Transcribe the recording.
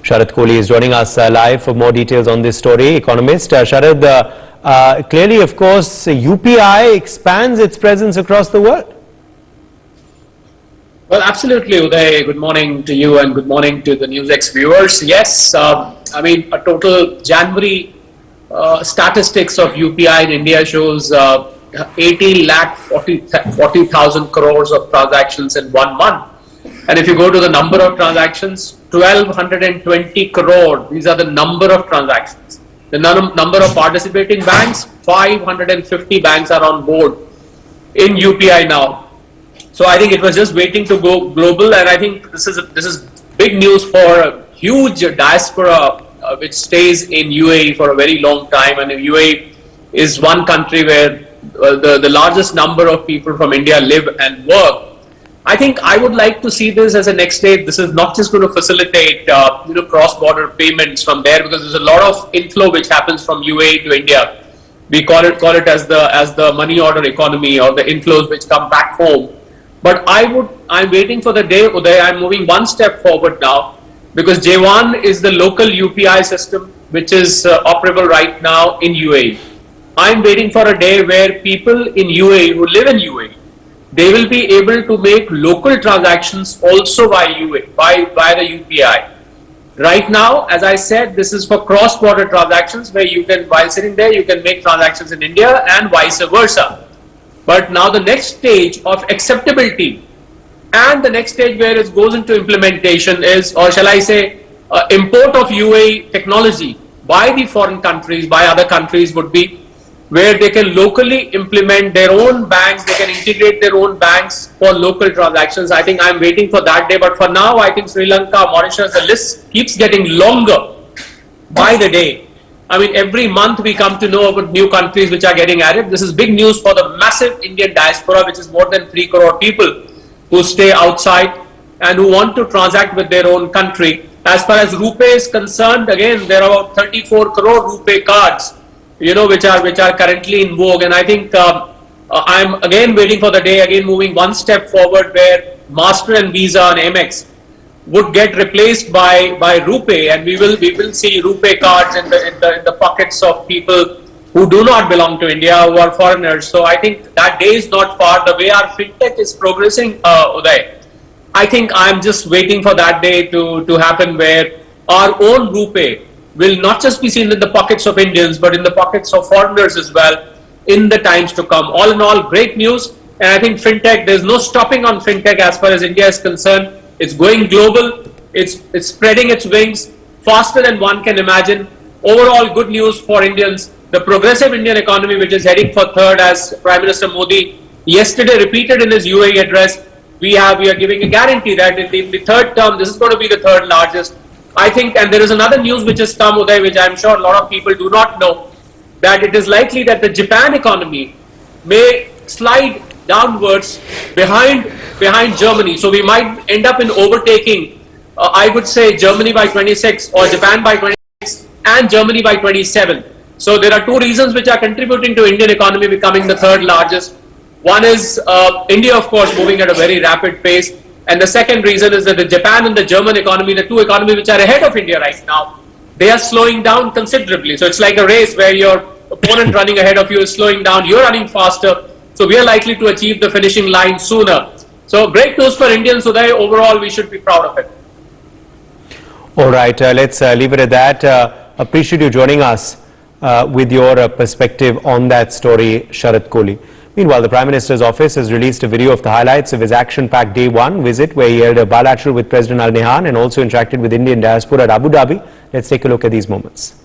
Sharad Kohli is joining us live for more details on this story. Economist Sharad, clearly, of course, UPI expands its presence across the world. Well, absolutely, Uday. Good morning to you and good morning to the NewsX viewers. Yes, I mean, a total January statistics of UPI in India shows 40,000 crores of transactions in 1 month. And if you go to the number of transactions, 1,220 crore, these are the number of transactions. The number of participating banks, 550 banks are on board in UPI now. So I think it was just waiting to go global, and I think this is big news for a huge diaspora which stays in UAE for a very long time. And UAE is one country where the largest number of people from India live and work. I think I would like to see this as a next stage. This is not just going to facilitate cross-border payments from there, because there's a lot of inflow which happens from UAE to India. We call it as the money order economy, or the inflows which come back home. But I'm waiting for the day, Uday. I'm moving one step forward now, because J1 is the local UPI system which is operable right now in UAE. I'm waiting for a day where people in UAE who live in UAE, they will be able to make local transactions also by the UPI. Right now, as I said, this is for cross-border transactions where you can, while sitting there, you can make transactions in India and vice versa. But now the next stage of acceptability and the next stage where it goes into implementation is, or shall I say, import of UAE technology by the foreign countries, by other countries, would be where they can locally implement their own banks, they can integrate their own banks for local transactions. I think I'm waiting for that day. But for now, I think Sri Lanka, Mauritius, the list keeps getting longer by the day. I mean, every month we come to know about new countries which are getting added. This is big news for the massive Indian diaspora, which is more than 3 crore people who stay outside and who want to transact with their own country. As far as RuPay is concerned, again, there are about 34 crore RuPay cards, which are currently in vogue. And I think I'm again waiting for the day, again moving one step forward, where Master and Visa and Amex would get replaced by RuPay, and we will see RuPay cards in the pockets of people who do not belong to India, who are foreigners. So I think that day is not far. The way our fintech is progressing, Uday, I think I'm just waiting for that day to happen, where our own RuPay will not just be seen in the pockets of Indians, but in the pockets of foreigners as well in the times to come. All in all, great news. And I think fintech, there's no stopping on fintech as far as India is concerned. It's going global. It's spreading its wings faster than one can imagine. Overall, good news for Indians. The progressive Indian economy, which is heading for third, as Prime Minister Modi yesterday repeated in his UAE address, we are giving a guarantee that in the third term, this is going to be the third largest. I think, and there is another news which has come, Uday, which I'm sure a lot of people do not know, that it is likely that the Japan economy may slide downwards behind Germany. So we might end up in overtaking, I would say, Germany by 26, or Japan by 26, and Germany by 27. So there are two reasons which are contributing to Indian economy becoming the third largest. One is India, of course, moving at a very rapid pace. And the second reason is that the Japan and the German economy, the two economies which are ahead of India right now, they are slowing down considerably. So it's like a race where your opponent running ahead of you is slowing down, you're running faster. So we are likely to achieve the finishing line sooner. So great news for Indians today. Overall, we should be proud of it. All right, let's leave it at that. Appreciate you joining us with your perspective on that story, Sharad Kohli. Meanwhile, the Prime Minister's office has released a video of the highlights of his action-packed Day 1 visit, where he held a bilateral with President Al Nahyan and also interacted with Indian diaspora at Abu Dhabi. Let's take a look at these moments.